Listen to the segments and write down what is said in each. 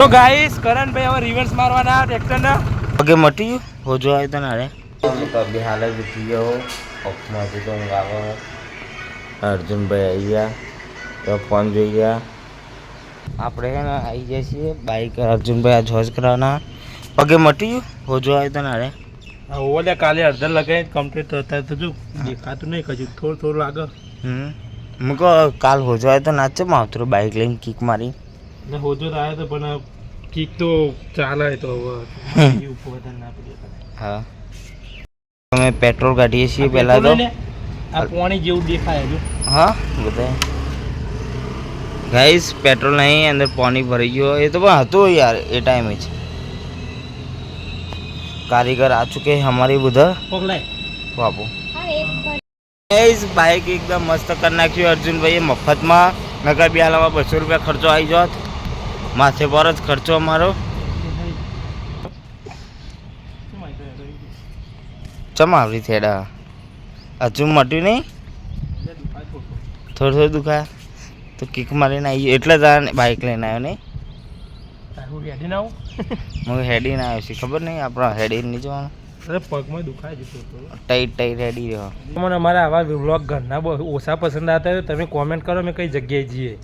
तो गाइस करण भाई હવે રિવર્સ મારવાના ટ્રેક્ટર ને ઓકે મટી હો જો આવ્યો તને અરે તો બી હાલ જ ઉઠી ગયો ઓફમાંથી તો ઊંઘ આવે અર્જુનભાઈ આવી ગયા તો ફોન જોઈ ગયા આપણે હે ને આવી જાય છીએ બાઈક અર્જુનભાઈ આ જોજ કરાવવાના પગે મટી હો જો આવ્યો તને અરે ઓલે કાલે અડધર લગાવી કમ્પ્લીટ થતા તો જો દેખાતું નહીં કજુ થોડું લાગે મૂકો કાલ હોજો આવ્યો તો નાચે આવતો બાઈક લઈને કિક મારી હોજો તો આવ્યો તો પણ કિક તો ચાલે તો હા અમે પેટ્રોલ કાઢીએ છીએ પહેલાં તો આ પાણી જેવું દેખાય છે હા બતાય ગાઈસ પેટ્રોલ નહીં અંદર પાણી ભરી ગયો એ તો પણ હતું યાર એ ટાઈમે જ कारीगर आ चुके हैं हमारी उधर बापू बाइक एकदम मस्त कर नाखी अर्जुन भाई मफत में नगर भी हाल 200 रुपया खर्चो आई जात माथे पर ज खर्चो अमारो चमावरी थेड़ा हजू मट्यू नहीं थोड़ा थोड़ा दुखाया तो किक मारी आई एट्ले बाइक लैने आयो नहीं मुझे हेडी ना आयो खबर नहीं अपना हेडी नहीं जवानो अरे पग में दुखाय जतो टाइट टाइट हेडी रहो મને અમારા આવા વ્લોગ ઘરના ઓછા પસંદ આવતા હોય તમે કોમેન્ટ કરો અમે કઈ જગ્યાએ જઈએ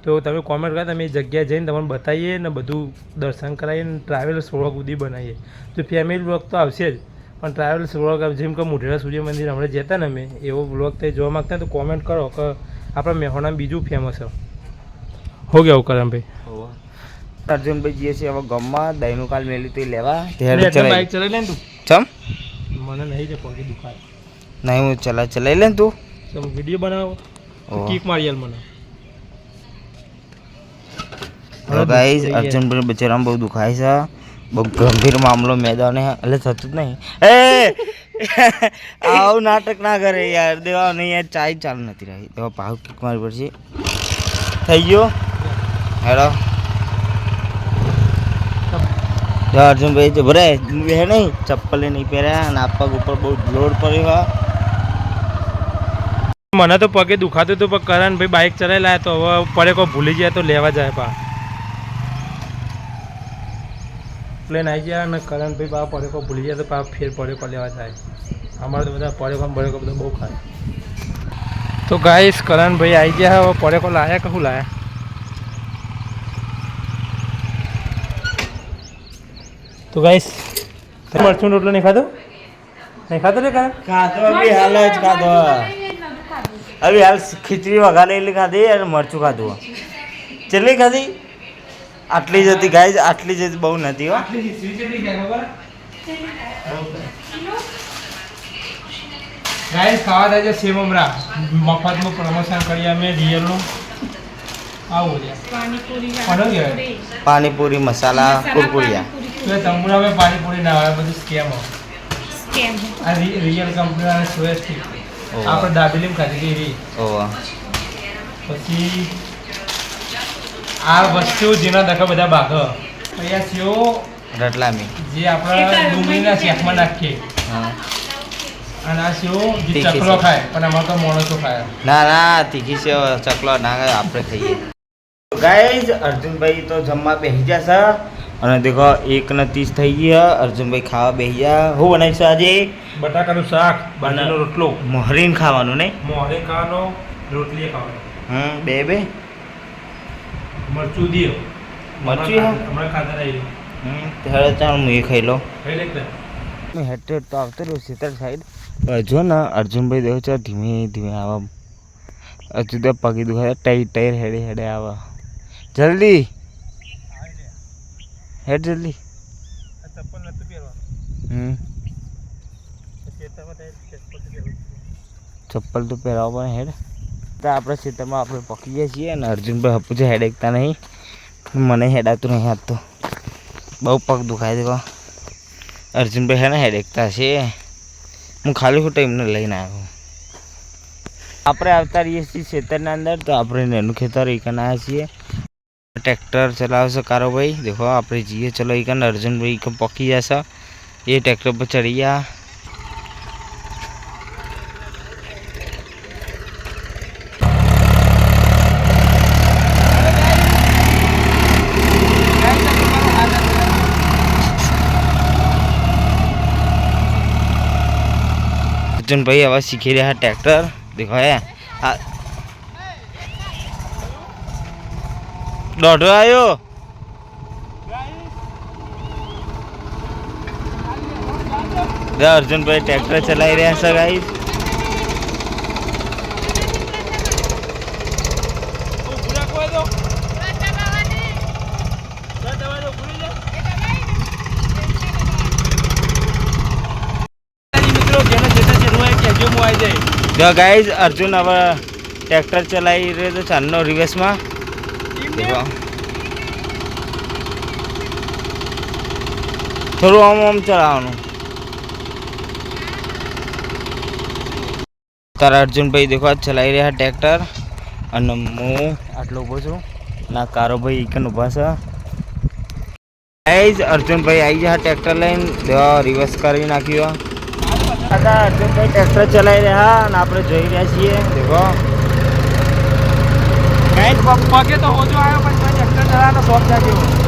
તો તમે કોમેન્ટ કરો તમે એ જગ્યાએ જઈને તમને બતાવીએ ને બધું દર્શન કરાવીએ ને ટ્રાવેલ્સ વ્લોગ સુધી બનાવીએ તો ફેમિલી વ્લોગ તો આવશે જ પણ ટ્રાવેલ્સ વ્લોગ જેમ કે મોઢેરા સૂર્ય મંદિર હમણાં જતા ને અમે એવો વ્લોગ તે જોવા માગતા તો કોમેન્ટ કરો કે આપણા મેહોણા બીજું ફેમસ હો ગયા કરણભાઈ अर्जुन भाई जी से अब गम्मा दहीनु काल मेली तो लेवा बाइक चला ले तू चम मने नहीं जे पगे दुखाय नहीं હું ચલા લે તું તો વિડિયો બનાવો કિક મારી આલ મને તો ગાઈસ અર્જુન ભાઈ બચારાને બહુ દુખાય છે બહુ ગંભીર મામલો મેદાને એટલે થતું જ નહીં એ આવ નાટક ના કરે યાર દેવા નહીં યાર ચાય ચાલુ નથી રહી તો ભાવ કિક મારી પડશે થઈ ગયો હેડો अर्जुन भाई जो भरे है नहीं चप्पल नहीं पहरा पग ऊपर बहुत लोड पड़ेगा मना तो पगे दुखाते तो करण भाई बाइक चला लाया तो पड़े को भूली जाए तो लेवा जाए पा प्लेन आई जाए ना करण भाई पा पड़े को भूली जाए तो पा फिर पड़े को लेवा जाए हमारे तो बता पड़े को बड़े को बहुत खाए तो गाइस करण भाई आई गया वो पड़े को लाया कहूँ लाया तो गाइस मरचू रोटलो नहीं खातो रे खातो अभी हाल ज खातो अभी हाल खिचड़ी वघारेली खाधी और मरचू खाधું चली खाधी आटली जती गाइस आटली जती बहु नथी हो आटली खिचड़ी चली क्या खबर गाइस खावा था जो सेव ममरा मफत में प्रमोशन करिया में रियल नो आओ रे पानी पूरी मसाला कुरकुरिया तो तंबुरा में पानी पूरी ना आवे બધું સ્કેમ આ રિયલ કંપની વાળા સોયા સ્ટીક આપણે દાબેલીમ ખાધી હતી ઓવા પછી આ વસ્તુ જેના દખા બધા બાગ અહીંયા સ્યો રટલામી જે આપણે ડુંગળીના શેકમાં નાખીએ હા અને આ સ્યો જે ચકલો ખાય પણ અમાર તો મોણસો ખાય ના ના તીખી સ્યો ચકલો ના આપણે ખાઈએ ગાઈઝ अर्जुन भाई तो जम्मा બેહી જશે અને દેખો 1:30 થઈ ગયા अर्जुन भाई ખાવા બેહી ગયા હું બનાવી છે આજે બટાકાનું શાક બાજરાનો રોટલો મોહરીન ખાવાનું ને મોહરીન ખાવાનો રોટલી ખાવાનો બે મરચું દિયો મરચું હમણાં ખાતા રહી ત્યારે ચાલ હું એ ખાઈ લો ખાઈ લે મેં હેડ તો આવતો રહ્યો સીતર સાઈડ જો ને अर्जुन भाई દેખો છે ધીમે ધીમે આવા હજુ તો પગી દુખાય ટાઈર હેડે આવા जल्दी हेड जल्दी चप्पल नतु पहरवा चप्पल तो पहराव पण हेड तो આપણે ખેતરમાં આપણે પકી ગયા છીએ અને અર્જુનભાઈ હપુ છે હેડ એકતા નહીં મને હેડાતું નહીં હાથ તો બહુ પગ દુખાય દેવા અર્જુનભાઈ હે ને હેડ એકતા છે હું ખાલી ખોટા એમને લઈને આવ્યો આપણે આવતા રહીએ છીએ ખેતરના અંદર તો આપણે એનું ખેતર એકન આવ્યા છીએ ट्रैक्टर चलाव से कारो भाई देखो आप जीए चलो एक अर्जुन भाई को पकी जैसा ये ट्रैक्टर पर चढ़िया अर्जुन भाई हवा सीखी रहा है ट्रैक्टर देखो है डॉटो आयो अर्जुन भाई ट्रैक्टर चलाई रहा है गाइस जो गाइस अर्जुन अब ट्रैक्टर चलाई रहे तो चालनो रिवर्स में देखो थोड़ा आम चलावनु तारा अर्जुन भाई देखो आज चलाई रहा ट्रैक्टर અને હું આટલો ઊભો છું ના કારો ભાઈ ઈકન ઊભા છે ગાઈઝ અર્જુન ભાઈ આવી ગયા ટ્રેક્ટર લઈને દેવા રિવર્સ કરી નાખ્યો દાદા અર્જુન ભાઈ ટ્રેક્ટર ચલાવી રહ્યા અને આપણે જોઈ રહ્યા છીએ દેખો ગાઈઝ પગે તો હોજો આવ્યો પણ ટ્રેક્ટર ચલાવવાનો શોખ જાગ્યો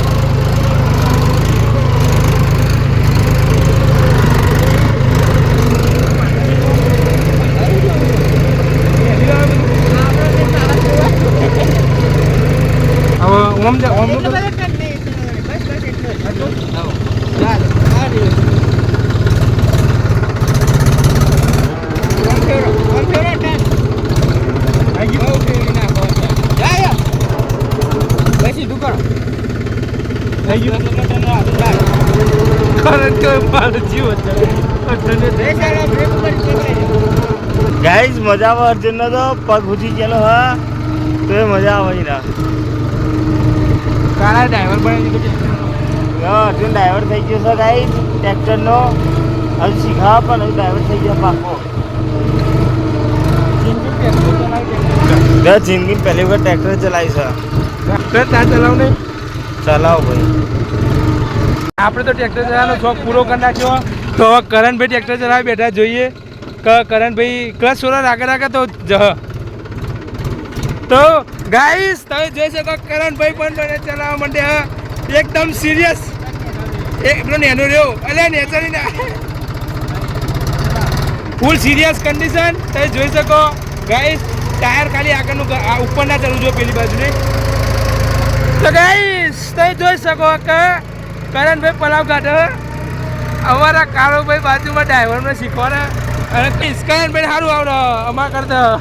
ઓમ गाइस मजा आवे अर्जुन तो पग घुसी गेलो हा तो मजा आवे ना काला ड्राइवर बनी દીધો अर्जुन ड्राइवर થઈ ગયો છે ગાઈસ ટ્રેક્ટર નો હજી શીખા પણ ड्राइवर થઈ ગયો પાકો जिंदगी पहली बार ट्रैक्टर चलाई છે ટ્રેક્ટર તા ચલાવ નહીં ચલાવ ભાઈ આપણે તો ટ્રેક્ટર ચલાવવાનો શોખ પૂરો કરી નાખ્યો તો કરણ ભાઈ ટ્રેક્ટર ચલાવી બેઠા જોઈએ કે કરણ ભાઈ ક્લચ છોડો આગળ આગળ તો તો ગાઈસ તમે જોઈ શકો કરણ ભાઈ પણ મને ચલાવવા માંડે એકદમ સિરિયસ એક પેલો નેનો રહ્યો અલે નેચરી ના ફૂલ સિરિયસ કન્ડિશન તમે જોઈ શકો ગાઈસ ટાયર ખાલી આગળનું ઉપર ના ચડવું જોઈએ પેલી બાજુ ને તો ગાઈસ તમે જોઈ શકો કે કરણભાઈ પલાવ કાઢે અમારા કાળુભાઈ બાજુમાં ડ્રાઈવરને શીખવાડે અને કરણભાઈ સારું આવડે અમારા કરતા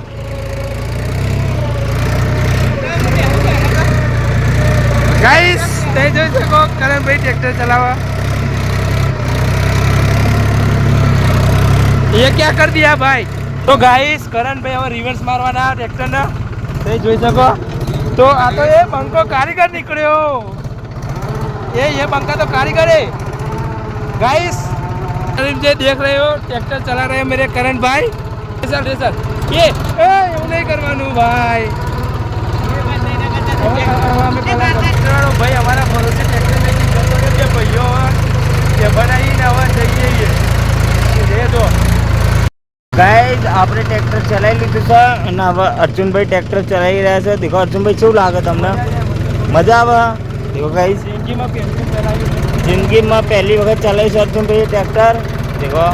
गाइस ते જોઈ શકો કરણભાઈ ટ્રેક્ટર ચલાવવા ये क्या कर दिया भाई तो गाइस કરણભાઈ હવે રિવર્સ મારવાના ટ્રેક્ટરને તે જોઈ શકો तो आ तो ये बंको कारीगर निकलो ये बंका तो कारीगर है गाइस जो देख रहे हो ट्रैक्टर चला रहे हैं मेरे करण भाई रेसर ये नहीं करवानू भाई भाई हमारा भरोसे ट्रैक्टर लेके भाइयों ये बनाई ना जाइए ये तो गाइस आपने ट्रैक्टर चलाई लीधुं છે અને હવે અર્જુનભાઈ ટ્રેક્ટર ચલાવી રહ્યા છે દેખો અર્જુનભાઈ કેવું લાગે તમને મજા આવે देखो गाइस जिंदगी में पहली वक्त चलाई છે અર્જુનભાઈ ट्रैक्टर देखो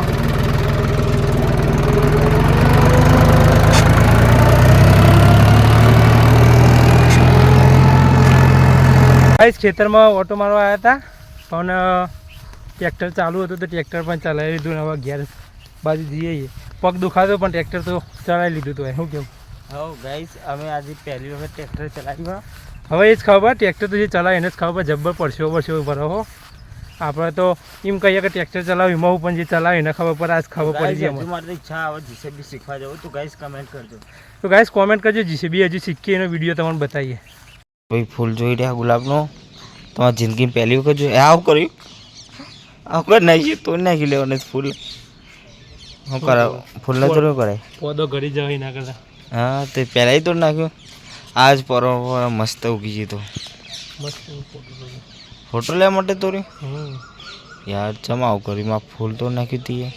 गाइस खेतर में ऑटो मारवा आया था पण ट्रैक्टर चालू હતું તો ટ્રેક્ટર પણ ચલાવી લીધું ને હવે ઘેર બાજુ જઈએ પગ દુખાતો પણ ટ્રેક્ટર તો ચલાવી લીધું તો શું કેવું હા ગાઈસ અમે આજે પહેલી વખત ટ્રેક્ટર ચલાવ્યું હવે એ જ ખબર ટ્રેક્ટર તો જે ચલાવે એને જ ખબર જબ્બર પડશો ભરો આપણે તો એમ કહીએ કે ટ્રેક્ટર ચલાવ્યું એમાં પણ જે ચલાવે એને ખબર પડે આજ ખબર પડી જાય મારી ઈચ્છા આવે જીસીબી શીખવા જવું તો ગાઈસ કમેન્ટ કરજો તો ગાઈસ કોમેન્ટ કરજો જીસીબી હજી શીખીએ એનો વિડીયો તમને બતાવીએ ભાઈ ફૂલ જોઈ રહ્યા ગુલાબનો તમારી જિંદગી પહેલી વખત જોઈ આવું કર્યું આવું નહીં તો નાખી લેવાનું ફૂલ શું કરાવ ફૂલને તો કરાય પોદો ઘડી જવાય ના કરતા હા તે પહેલાં તો નાખ્યો આજ પર મસ્ત ઉગી જતો મસ્ત ફોટો લેવા માટે તો યાર ચમ આવું કર્યું માં ફૂલ તો નાખ્યું તી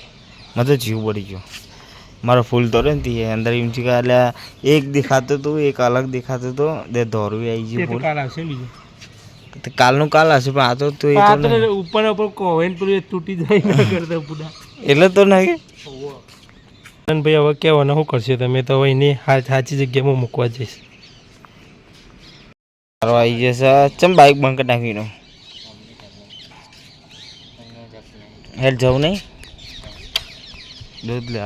મને તો જીવ પડી ગયો મારો ફૂલ તો ને તી અંદર એમ છે કે એટલે એક દેખાતો તો એક અલગ દેખાતો તો દે ધોરવી આવી ગયું ફૂલ કાલ આવશે બીજું કાલનું કાલ હશે પણ આ તો એ તો ઉપર ઉપર કોવેન પર તૂટી જાય ના કરતા પૂરા એટલે તો નહીં ભાઈ હવે કહેવાનું શું કરશો તમે તો હવે એની સાચી જગ્યામાં મૂકવા જઈશ. આવી જશે ચમ બાઇક બંધ કરી નાખીનો હેડ જવું નહીં દૂધ લે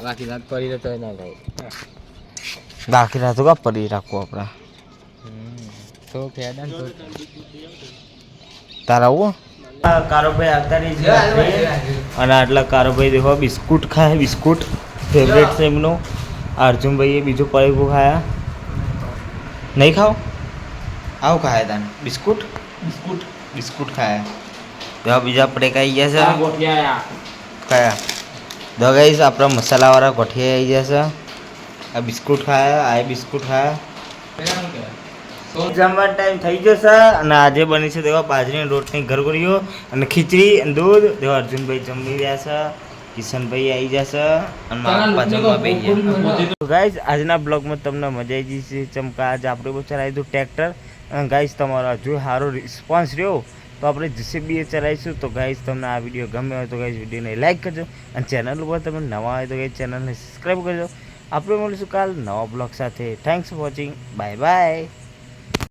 બાકી રાત પડી તો ના થાય. બાકી રાતો કા પડી રાખવું આપણા તો ફેડા ને તારા આવું કારોભાઈ આવતા રહી છે અને આટલા કારોભાઈ દેખો બિસ્કુટ ખાય બિસ્કુટ ફેવરેટ છે એમનો. અર્જુનભાઈએ બીજું પડીકું ખાયા નહીં ખાઓ આવું ખાયા તાને બિસ્કુટ બિસ્કુટ બિસ્કુટ ખાયા તો બીજા પડીકા આવી ગયા છે ખાયા તો ગાઈસ આપણા મસાલાવાળા ગોઠિયા આવી ગયા છે. આ બિસ્કુટ ખાયા આ બિસ્કુટ ખાયા જમવાનો ટાઈમ થઈ જશે અને આજે બની છે દેવા બાજરીની રોટની ગરગડીઓ અને ખીચડી અને દૂધ દેવા અર્જુનભાઈ જમી રહ્યા છે. કિશનભાઈ આવી જશે અને મારા પપ્પા જમવા બેસી ગયા. ગાઈસ આજના બ્લોગમાં તમને મજા આવી જશે ચમકા આજે આપણે બહુ ચલાવી દીધું ટ્રેક્ટર અને ગાઈસ તમારો હજુ સારો રિસ્પોન્સ રહ્યો તો આપણે જીસીબીએ ચલાવીશું. તો ગાઈસ તમને આ વિડીયો ગમે હોય તો ગાઈસ વિડીયોને લાઈક કરજો અને ચેનલ ઉપર તમે નવા હોય તો ગાઈસ ચેનલને સબસ્ક્રાઈબ કરજો. આપણે મળીશું કાલ નવા બ્લોગ સાથે. Thanks for watching. Bye bye.